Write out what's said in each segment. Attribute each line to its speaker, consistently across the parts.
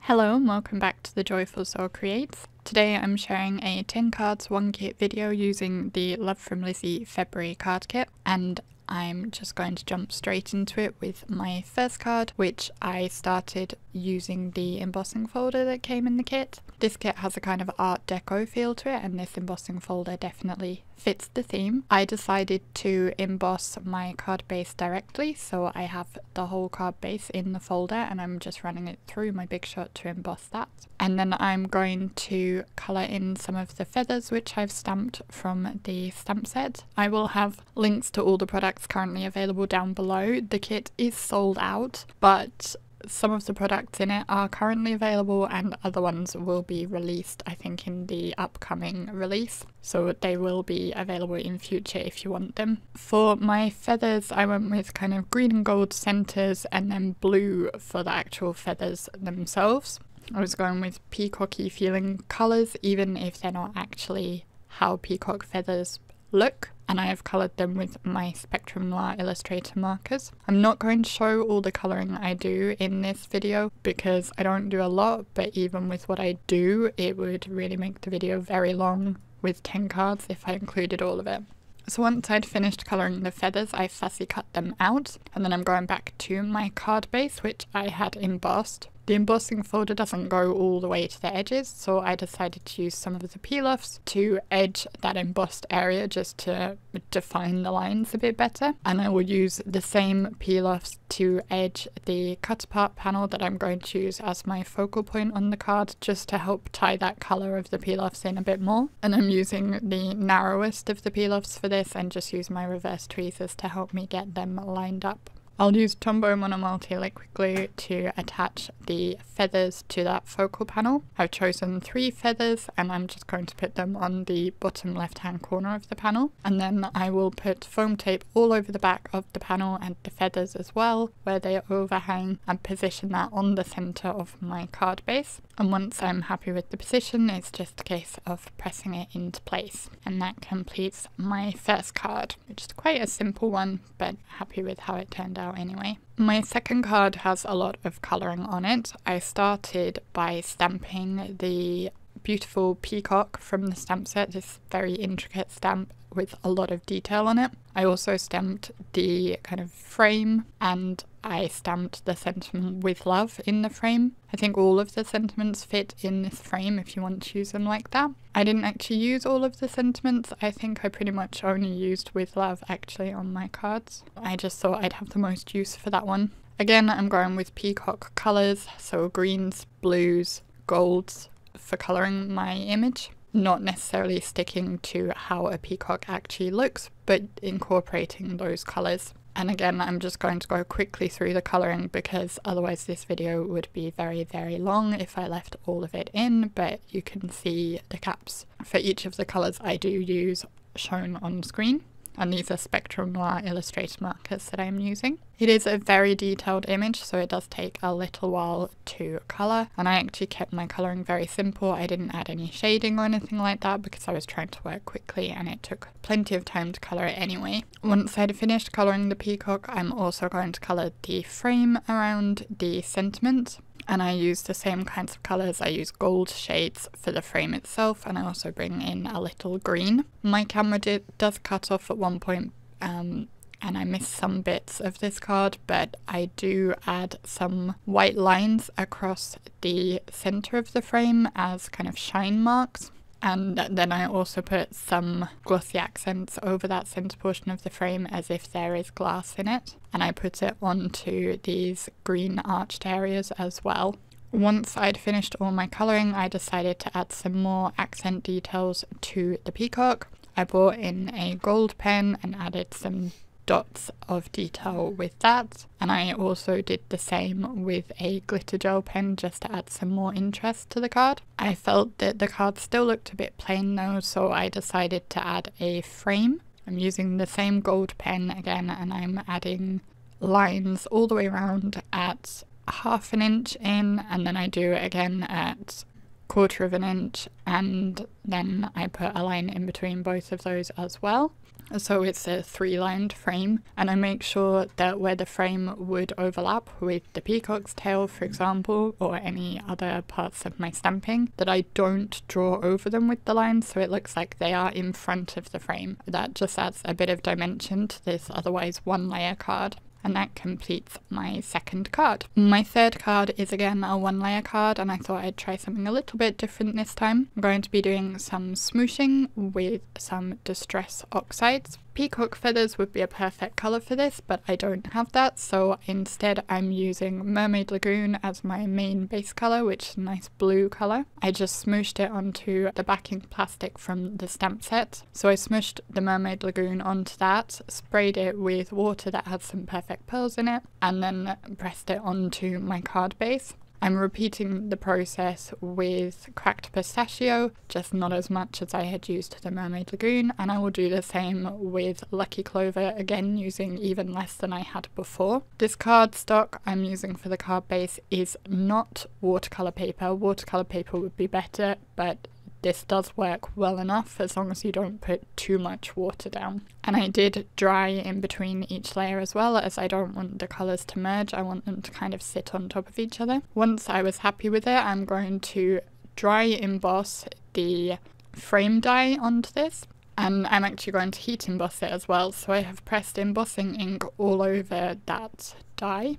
Speaker 1: Hello and welcome back to the Joyful Soul Creates. Today I'm sharing a 10 cards 1 kit video using the Love From Lizi February card kit, and I'm just going to jump straight into it with my first card, which I started using the embossing folder that came in the kit. This kit has a kind of Art Deco feel to it, and this embossing folder definitely fits the theme. I decided to emboss my card base directly, so I have the whole card base in the folder and I'm just running it through my Big Shot to emboss that. And then I'm going to colour in some of the feathers which I've stamped from the stamp set. I will have links to all the products currently available down below. The kit is sold out, but some of the products in it are currently available and other ones will be released, I think, in the upcoming release. So they will be available in future if you want them. For my feathers, I went with kind of green and gold centres and then blue for the actual feathers themselves. I was going with peacocky feeling colours, even if they're not actually how peacock feathers look, and I have coloured them with my Spectrum Noir Illustrator markers. I'm not going to show all the colouring I do in this video because I don't do a lot, but even with what I do, it would really make the video very long with 10 cards if I included all of it. So once I'd finished colouring the feathers, I fussy cut them out, and then I'm going back to my card base, which I had embossed. The embossing folder doesn't go all the way to the edges, so I decided to use some of the peel-offs to edge that embossed area just to define the lines a bit better. And I will use the same peel-offs to edge the cut-apart panel that I'm going to use as my focal point on the card, just to help tie that colour of the peel-offs in a bit more. And I'm using the narrowest of the peel-offs for this and just use my reverse tweezers to help me get them lined up. I'll use Tombow Monomulti liquid glue to attach the feathers to that focal panel. I've chosen 3 feathers and I'm just going to put them on the bottom left hand corner of the panel, and then I will put foam tape all over the back of the panel and the feathers as well where they overhang, and position that on the centre of my card base. And once I'm happy with the position, it's just a case of pressing it into place, and that completes my first card, which is quite a simple one, but happy with how it turned out anyway. My second card has a lot of colouring on it. I started by stamping the beautiful peacock from the stamp set, this very intricate stamp with a lot of detail on it. I also stamped the kind of frame, and I stamped the sentiment with love in the frame. I think all of the sentiments fit in this frame if you want to use them like that. I didn't actually use all of the sentiments. I think I pretty much only used with love actually on my cards. I just thought I'd have the most use for that one. Again, I'm going with peacock colours, so greens, blues, golds for colouring my image. Not necessarily sticking to how a peacock actually looks, but incorporating those colours. And again, I'm just going to go quickly through the colouring because otherwise this video would be very, very long if I left all of it in, but you can see the caps for each of the colours I do use shown on screen. And these are Spectrum Noir Illustrator markers that I'm using. It is a very detailed image, so it does take a little while to colour, and I actually kept my colouring very simple. I didn't add any shading or anything like that because I was trying to work quickly and it took plenty of time to colour it anyway. Once I'd finished colouring the peacock, I'm also going to colour the frame around the sentiment. And I use the same kinds of colours. I use gold shades for the frame itself, and I also bring in a little green. My camera does cut off at one point, and I missed some bits of this card, but I do add some white lines across the centre of the frame as kind of shine marks. And then I also put some glossy accents over that centre portion of the frame as if there is glass in it. And I put it onto these green arched areas as well. Once I'd finished all my colouring, I decided to add some more accent details to the peacock. I brought in a gold pen and added some dots of detail with that, and I also did the same with a glitter gel pen just to add some more interest to the card. I felt that the card still looked a bit plain though, so I decided to add a frame. I'm using the same gold pen again, and I'm adding lines all the way around at 1/2 inch in, and then I do it again at 1/4 inch, and then I put a line in between both of those as well. So it's a 3-lined frame, and I make sure that where the frame would overlap with the peacock's tail, for example, or any other parts of my stamping, that I don't draw over them with the lines so it looks like they are in front of the frame. That just adds a bit of dimension to this otherwise 1-layer card. And that completes my second card. My third card is again a 1-layer card, and I thought I'd try something a little bit different this time. I'm going to be doing some smooshing with some Distress Oxides. Peacock feathers would be a perfect colour for this, but I don't have that, so instead I'm using Mermaid Lagoon as my main base colour, which is a nice blue colour. I just smooshed it onto the backing plastic from the stamp set. So I smooshed the Mermaid Lagoon onto that, sprayed it with water that had some perfect pearls in it, and then pressed it onto my card base. I'm repeating the process with Cracked Pistachio, just not as much as I had used the Mermaid Lagoon, and I will do the same with Lucky Clover, again using even less than I had before. This cardstock I'm using for the card base is not watercolour paper. Watercolour paper would be better, but this does work well enough as long as you don't put too much water down. And I did dry in between each layer as well, as I don't want the colours to merge. I want them to kind of sit on top of each other. Once I was happy with it, I'm going to dry emboss the frame die onto this. And I'm actually going to heat emboss it as well. So I have pressed embossing ink all over that die.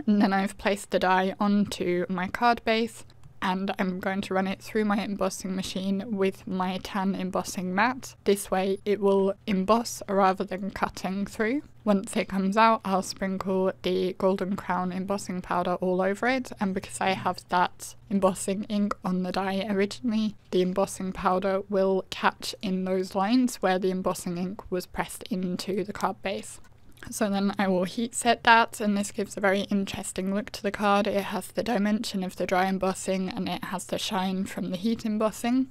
Speaker 1: And then I've placed the die onto my card base, and I'm going to run it through my embossing machine with my tan embossing mat. This way it will emboss rather than cutting through. Once it comes out, I'll sprinkle the Golden Crown embossing powder all over it, and because I have that embossing ink on the die originally, the embossing powder will catch in those lines where the embossing ink was pressed into the card base. So then I will heat set that, and this gives a very interesting look to the card. It has the dimension of the dry embossing and it has the shine from the heat embossing,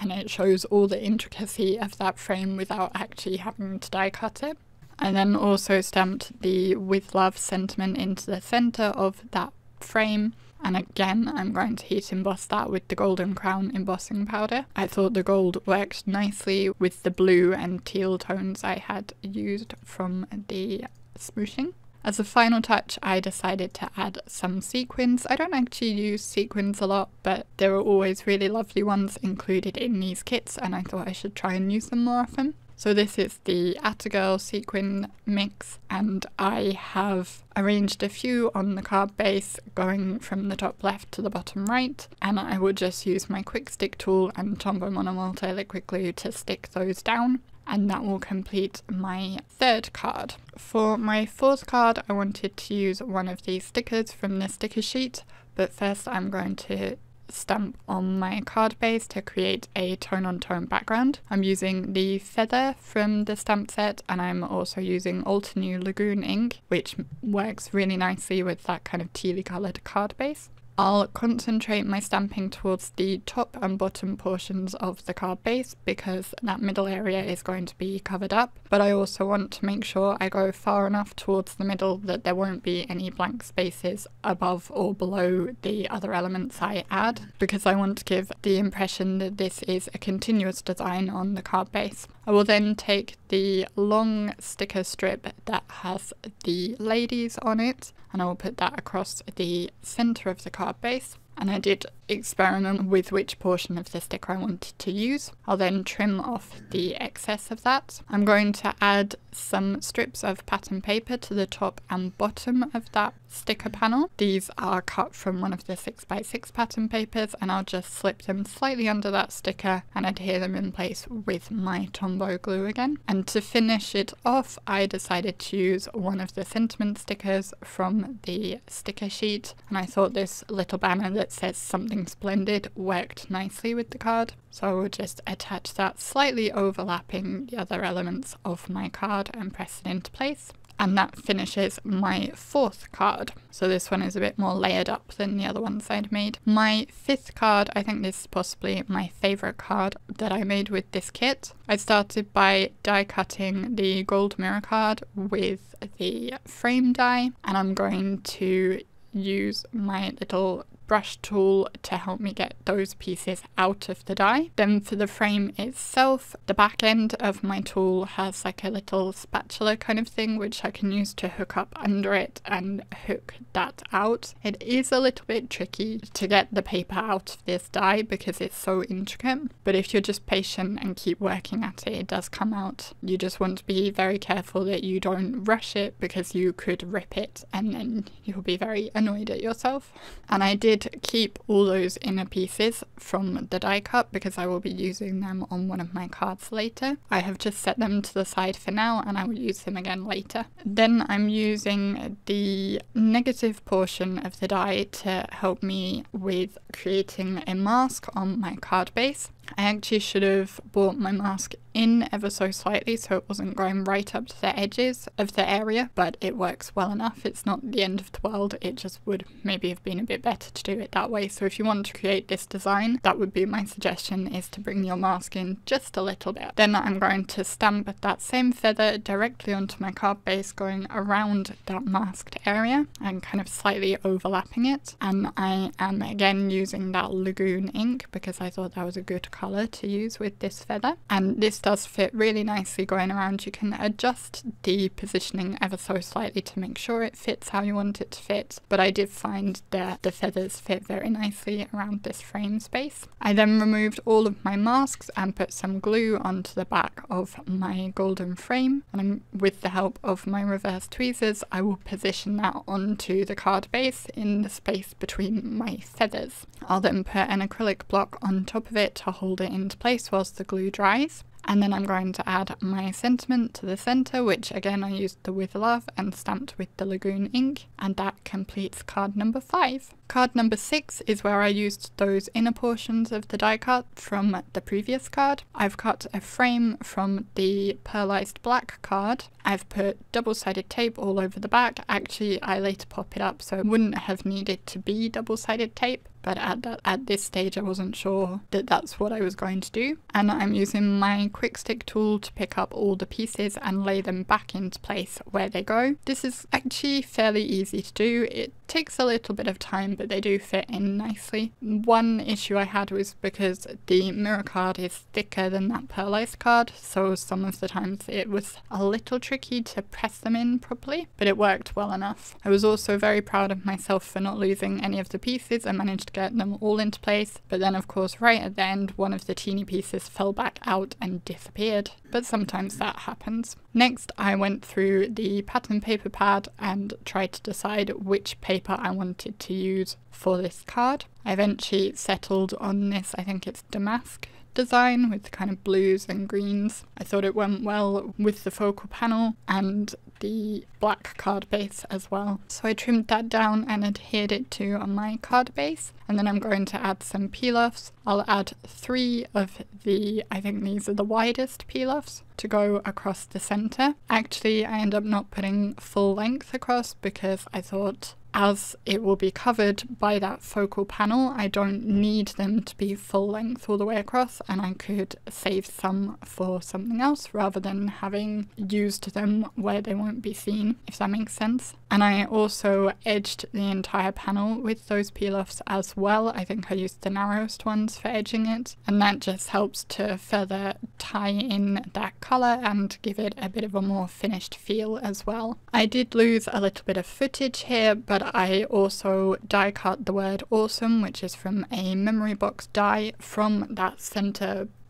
Speaker 1: and it shows all the intricacy of that frame without actually having to die cut it. I then also stamped the With Love sentiment into the centre of that frame, and again I'm going to heat emboss that with the Golden Crown embossing powder. I thought the gold worked nicely with the blue and teal tones I had used from the smooshing. As a final touch, I decided to add some sequins. I don't actually use sequins a lot, but there are always really lovely ones included in these kits, and I thought I should try and use them more often. So this is the Atta sequin mix, and I have arranged a few on the card base going from the top left to the bottom right, and I will just use my quick stick tool and Tombow Mono Multi liquid glue to stick those down, and that will complete my third card. For my fourth card, I wanted to use one of these stickers from the sticker sheet, but first I'm going to stamp on my card base to create a tone-on-tone background. I'm using the feather from the stamp set, and I'm also using Altenew Lagoon ink, which works really nicely with that kind of tealy coloured card base. I'll concentrate my stamping towards the top and bottom portions of the card base because that middle area is going to be covered up, but I also want to make sure I go far enough towards the middle that there won't be any blank spaces above or below the other elements I add, because I want to give the impression that this is a continuous design on the card base. I will then take the long sticker strip that has the ladies on it, and I will put that across the centre of the card base. And I did experiment with which portion of the sticker I wanted to use. I'll then trim off the excess of that. I'm going to add some strips of pattern paper to the top and bottom of that sticker panel. These are cut from one of the 6x6 pattern papers, and I'll just slip them slightly under that sticker and adhere them in place with my Tombow glue again. And to finish it off, I decided to use one of the sentiment stickers from the sticker sheet, and I thought this little banner that says "Something Splendid" worked nicely with the card, so I will just attach that slightly overlapping the other elements of my card and press it into place. And that finishes my fourth card. So this one is a bit more layered up than the other ones I'd made. My fifth card, I think this is possibly my favourite card that I made with this kit. I started by die cutting the gold mirror card with the frame die, and I'm going to use my little brush tool to help me get those pieces out of the die. Then for the frame itself, the back end of my tool has like a little spatula kind of thing which I can use to hook up under it and hook that out. It is a little bit tricky to get the paper out of this die because it's so intricate, but if you're just patient and keep working at it, it does come out. You just want to be very careful that you don't rush it because you could rip it and then you'll be very annoyed at yourself. And I did keep all those inner pieces from the die cut because I will be using them on one of my cards later. I have just set them to the side for now and I will use them again later. Then I'm using the negative portion of the die to help me with creating a mask on my card base. I actually should have brought my mask in ever so slightly so it wasn't going right up to the edges of the area, but it works well enough. It's not the end of the world, it just would maybe have been a bit better to do it that way. So if you want to create this design, that would be my suggestion, is to bring your mask in just a little bit. Then I'm going to stamp that same feather directly onto my card base, going around that masked area and kind of slightly overlapping it. And I am again using that Lagoon ink because I thought that was a good colour to use with this feather, and this does fit really nicely going around. You can adjust the positioning ever so slightly to make sure it fits how you want it to fit, but I did find that the feathers fit very nicely around this frame space. I then removed all of my masks and put some glue onto the back of my golden frame, and with the help of my reverse tweezers I will position that onto the card base in the space between my feathers. I'll then put an acrylic block on top of it to hold it into place whilst the glue dries. And then I'm going to add my sentiment to the centre, which again I used the With Love and stamped with the Lagoon ink, and that completes card number 5. Card number 6 is where I used those inner portions of the die cut from the previous card. I've cut a frame from the pearlized black card. I've put double-sided tape all over the back. Actually, I later pop it up so it wouldn't have needed to be double-sided tape, but at this stage I wasn't sure that that's what I was going to do. And I'm using my quick stick tool to pick up all the pieces and lay them back into place where they go. This is actually fairly easy to do. It takes a little bit of time, but they do fit in nicely. One issue I had was because the mirror card is thicker than that pearlized card, so some of the times it was a little tricky to press them in properly, but it worked well enough. I was also very proud of myself for not losing any of the pieces. I managed to get them all into place, but then of course right at the end one of the teeny pieces fell back out and disappeared, but sometimes that happens. Next I went through the pattern paper pad and tried to decide which paper I wanted to use for this card. I eventually settled on this, I think it's damask design with the kind of blues and greens. I thought it went well with the focal panel and the black card base as well. So I trimmed that down and adhered it to on my card base, and then I'm going to add some peel-offs. I'll add 3 of the, I think these are the widest peel-offs, to go across the centre. Actually, I end up not putting full length across because I thought as it will be covered by that focal panel, I don't need them to be full length all the way across, and I could save some for something else rather than having used them where they won't be seen, if that makes sense. And I also edged the entire panel with those peel-offs as well. I think I used the narrowest ones for edging it, and that just helps to further tie in that colour and give it a bit of a more finished feel as well. I did lose a little bit of footage here, but I also die cut the word awesome, which is from a memory box die from that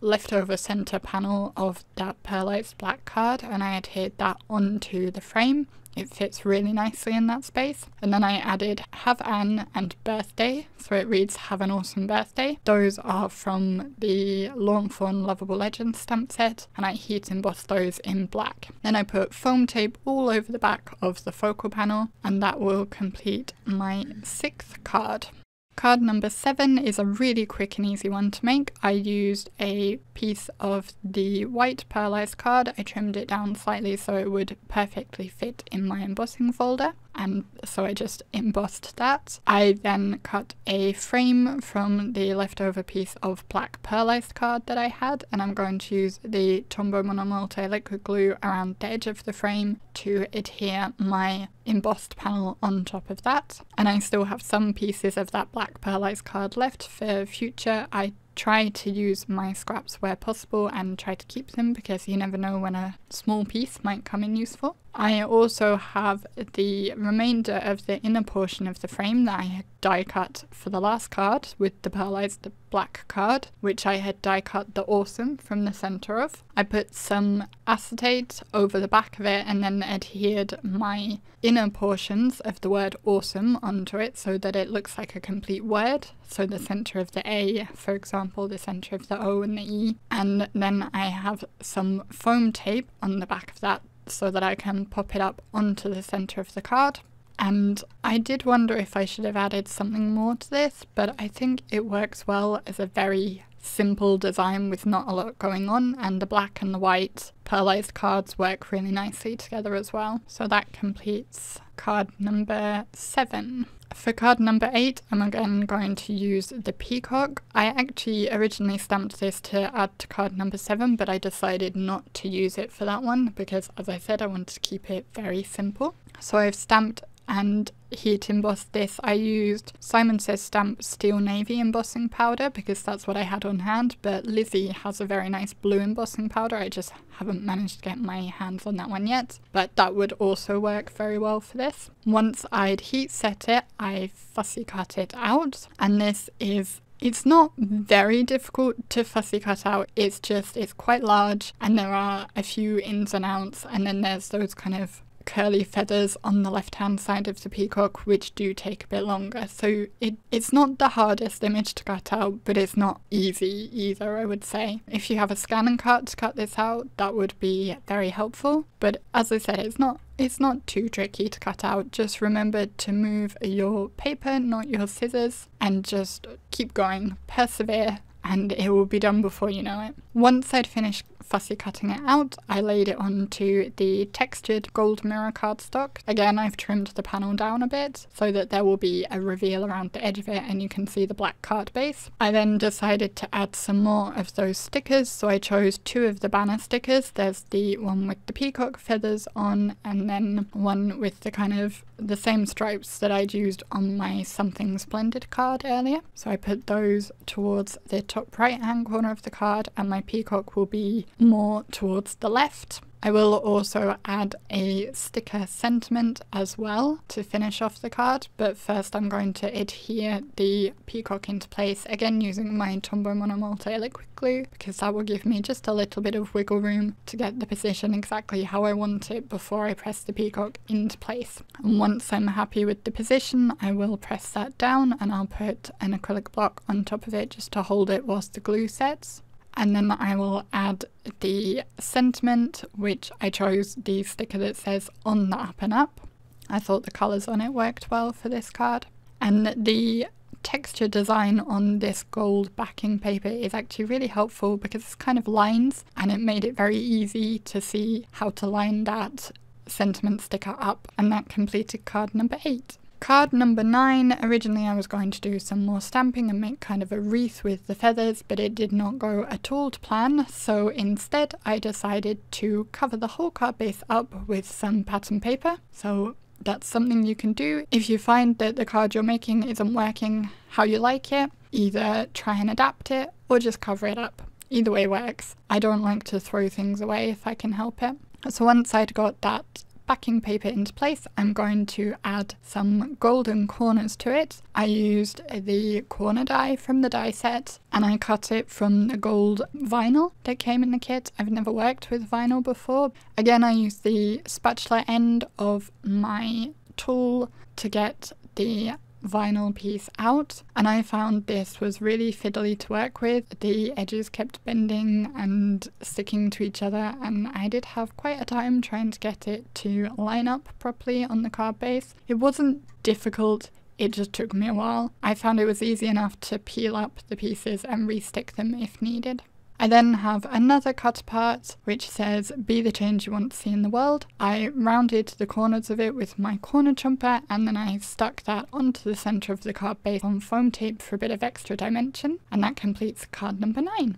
Speaker 1: leftover center panel of that pearlized black card, and I adhered that onto the frame. It fits really nicely in that space. And then I added Have An and Birthday, so it reads Have an Awesome Birthday. Those are from the Lawnfawn Lovable Legends stamp set, and I heat embossed those in black. Then I put foam tape all over the back of the focal panel, and that will complete my 6th card. Card number 7 is a really quick and easy one to make. I used a piece of the white pearlized card. I trimmed it down slightly so it would perfectly fit in my embossing folder. and so I just embossed that. I then cut a frame from the leftover piece of black pearlized card that I had, and I'm going to use the Tombow Monomolte liquid glue around the edge of the frame to adhere my embossed panel on top of that. And I still have some pieces of that black pearlized card left for future. I try to use my scraps where possible and try to keep them because you never know when a small piece might come in useful. I also have the remainder of the inner portion of the frame that I had die cut for the last card with the pearlized black card, which I had die cut the Awesome from the center of. I put some acetate over the back of it and then adhered my inner portions of the word Awesome onto it so that it looks like a complete word. So the center of the A, for example, the center of the O and the E. And then I have some foam tape on the back of that so that I can pop it up onto the center of the card. And I did wonder if I should have added something more to this, but I think it works well as a very simple design with not a lot going on, and the black and the white pearlized cards work really nicely together as well. So that completes card number 7. For card number 8, I'm again going to use the peacock. I actually originally stamped this to add to card number 7, but I decided not to use it for that one because, as I said, I wanted to keep it very simple. So I've stamped and heat embossed this. I used Simon Says Stamp Steel Navy embossing powder because that's what I had on hand, but Lizzie has a very nice blue embossing powder. I just haven't managed to get my hands on that one yet, but that would also work very well for this. Once I'd heat set it, I fussy cut it out, and it's not very difficult to fussy cut out, it's quite large and there are a few ins and outs, and then there's those kind of curly feathers on the left hand side of the peacock which do take a bit longer. So it's not the hardest image to cut out, but it's not easy either, I would say. If you have a scan and cut to cut this out, that would be very helpful, but as I said, it's not too tricky to cut out. Just remember to move your paper, not your scissors, and just keep going, persevere, and it will be done before you know it. Once I'd finished fussy cutting it out, I laid it onto the textured gold mirror cardstock. Again, I've trimmed the panel down a bit so that there will be a reveal around the edge of it and you can see the black card base. I then decided to add some more of those stickers, so I chose 2 of the banner stickers. There's the one with the peacock feathers on, and then one with the kind of the same stripes that I'd used on my Something Splendid card earlier. So I put those towards the top right hand corner of the card, and my peacock will be more towards the left. I will also add a sticker sentiment as well to finish off the card, but first I'm going to adhere the peacock into place, again using my Tombow Monomolte liquid glue, because that will give me just a little bit of wiggle room to get the position exactly how I want it before I press the peacock into place. And once I'm happy with the position, I will press that down and I'll put an acrylic block on top of it just to hold it whilst the glue sets. And then I will add the sentiment, which I chose the sticker that says On the Up and Up. I thought the colours on it worked well for this card. And the texture design on this gold backing paper is actually really helpful because it's kind of lines, and it made it very easy to see how to line that sentiment sticker up. And that completed card number 8. Card number 9, originally I was going to do some more stamping and make kind of a wreath with the feathers, but it did not go at all to plan, so instead I decided to cover the whole card base up with some pattern paper. So that's something you can do if you find that the card you're making isn't working how you like it. Either try and adapt it or just cover it up. Either way works. I don't like to throw things away if I can help it. So once I'd got that backing paper into place, I'm going to add some golden corners to it. I used the corner die from the die set and I cut it from the gold vinyl that came in the kit. I've never worked with vinyl before. Again, I used the spatula end of my tool to get the vinyl piece out, and I found this was really fiddly to work with. The edges kept bending and sticking to each other, and I did have quite a time trying to get it to line up properly on the card base. It wasn't difficult, it just took me a while. I found it was easy enough to peel up the pieces and re-stick them if needed. I then have another cut apart which says be the change you want to see in the world. I rounded the corners of it with my corner chomper, and then I stuck that onto the centre of the card base on foam tape for a bit of extra dimension, and that completes card number 9.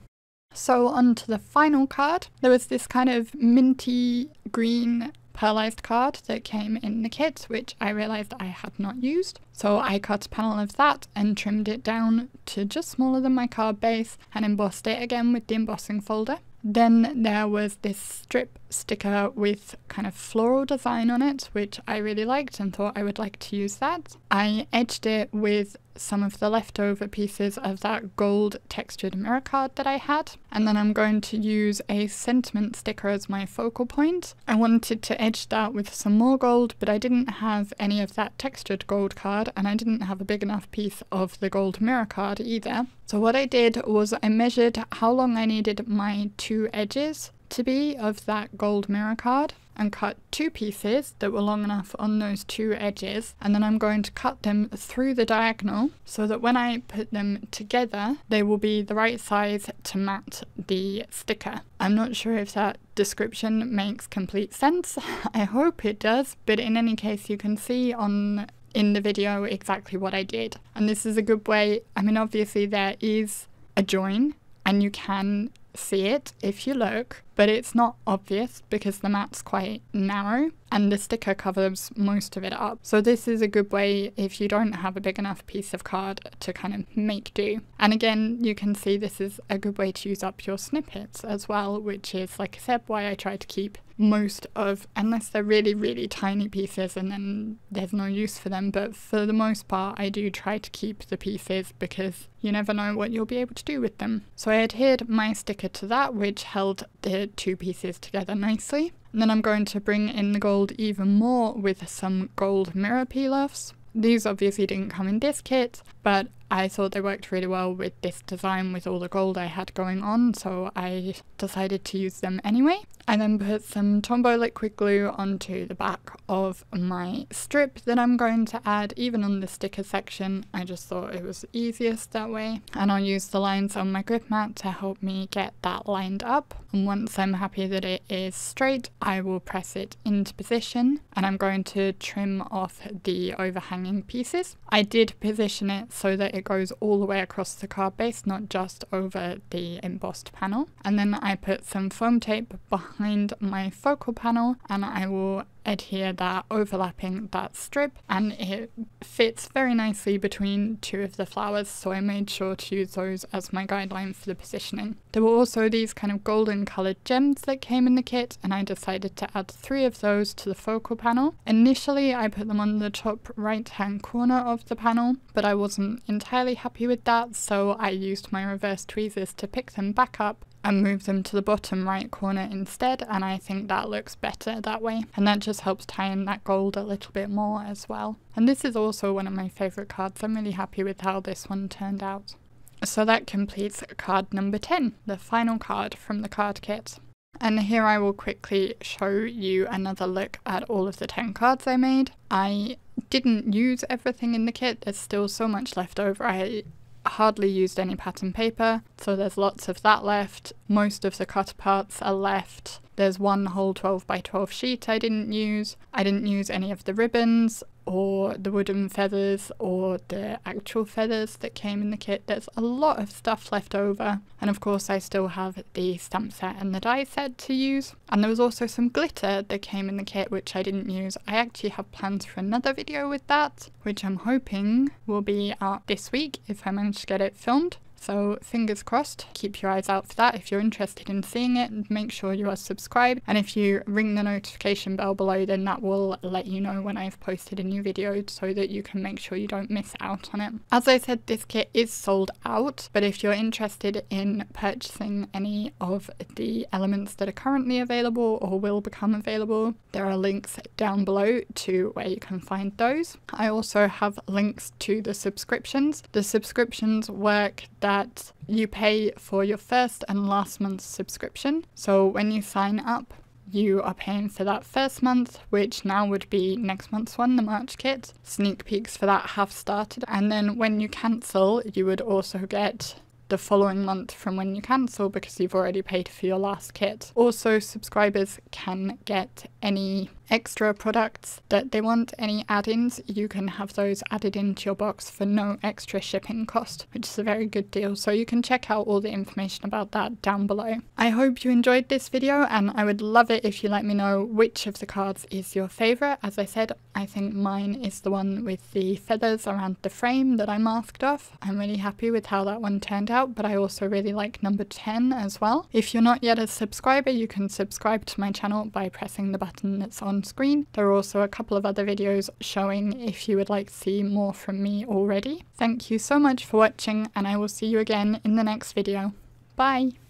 Speaker 1: So on to the final card. There was this kind of minty green pearlized card that came in the kit, which I realised I had not used. So I cut a panel of that and trimmed it down to just smaller than my card base and embossed it again with the embossing folder. Then there was this strip sticker with kind of floral design on it, which I really liked and thought I would like to use that. I edged it with some of the leftover pieces of that gold textured mirror card that I had, and then I'm going to use a sentiment sticker as my focal point. I wanted to edge that with some more gold, but I didn't have any of that textured gold card, and I didn't have a big enough piece of the gold mirror card either. So what I did was I measured how long I needed my 2 edges to be of that gold mirror card, and cut 2 pieces that were long enough on those 2 edges, and then I'm going to cut them through the diagonal so that when I put them together they will be the right size to match the sticker. I'm not sure if that description makes complete sense. I hope it does, but in any case you can see in the video exactly what I did. And this is a good way, I mean obviously there is a join and you can see it if you look, but it's not obvious because the mat's quite narrow and the sticker covers most of it up. So this is a good way if you don't have a big enough piece of card to kind of make do. And again, you can see this is a good way to use up your snippets as well, which is, like I said, why I try to keep most of, unless they're really, really tiny pieces and then there's no use for them, but for the most part I do try to keep the pieces because you never know what you'll be able to do with them. So I adhered my sticker to that, which held the 2 pieces together nicely. And then I'm going to bring in the gold even more with some gold mirror peel-offs. These obviously didn't come in this kit, but I thought they worked really well with this design with all the gold I had going on, so I decided to use them anyway. I then put some Tombow liquid glue onto the back of my strip that I'm going to add even on the sticker section. I just thought it was easiest that way, and I'll use the lines on my grip mat to help me get that lined up. And once I'm happy that it is straight, I will press it into position, and I'm going to trim off the overhanging pieces. I did position it so that it goes all the way across the card base, not just over the embossed panel. And then I put some foam tape behind my focal panel, and I will adhere that overlapping that strip, and it fits very nicely between 2 of the flowers, so I made sure to use those as my guideline for the positioning. There were also these kind of golden coloured gems that came in the kit, and I decided to add 3 of those to the focal panel. Initially I put them on the top right hand corner of the panel, but I wasn't entirely happy with that, so I used my reverse tweezers to pick them back up and move them to the bottom right corner instead, and I think that looks better that way, and that just helps tie in that gold a little bit more as well. And this is also one of my favourite cards. I'm really happy with how this one turned out. So that completes card number 10, the final card from the card kit. And here I will quickly show you another look at all of the 10 cards I made. I didn't use everything in the kit, there's still so much left over. I hardly used any pattern paper, so there's lots of that left. Most of the cut parts are left. There's one whole 12 by 12 sheet I didn't use. I didn't use any of the ribbons or the wooden feathers or the actual feathers that came in the kit. There's a lot of stuff left over, and of course I still have the stamp set and the die set to use. And there was also some glitter that came in the kit which I didn't use. I actually have plans for another video with that, which I'm hoping will be out this week if I manage to get it filmed. So fingers crossed, keep your eyes out for that. If you're interested in seeing it, make sure you are subscribed, and if you ring the notification bell below, then that will let you know when I've posted a new video so that you can make sure you don't miss out on it. As I said, this kit is sold out, but if you're interested in purchasing any of the elements that are currently available or will become available, there are links down below to where you can find those. I also have links to the subscriptions. The subscriptions work that you pay for your first and last month's subscription. So when you sign up, you are paying for that first month, which now would be next month's one, the March kit. Sneak peeks for that have started, and then when you cancel, you would also get the following month from when you cancel because you've already paid for your last kit. Also, subscribers can get any extra products that they want, any add-ins, you can have those added into your box for no extra shipping cost, which is a very good deal. So you can check out all the information about that down below. I hope you enjoyed this video, and I would love it if you let me know which of the cards is your favourite. As I said, I think mine is the one with the feathers around the frame that I masked off. I'm really happy with how that one turned out, but I also really like number 10 as well. If you're not yet a subscriber, you can subscribe to my channel by pressing the button that's on screen. There are also a couple of other videos showing if you would like to see more from me already. Thank you so much for watching, and I will see you again in the next video. Bye!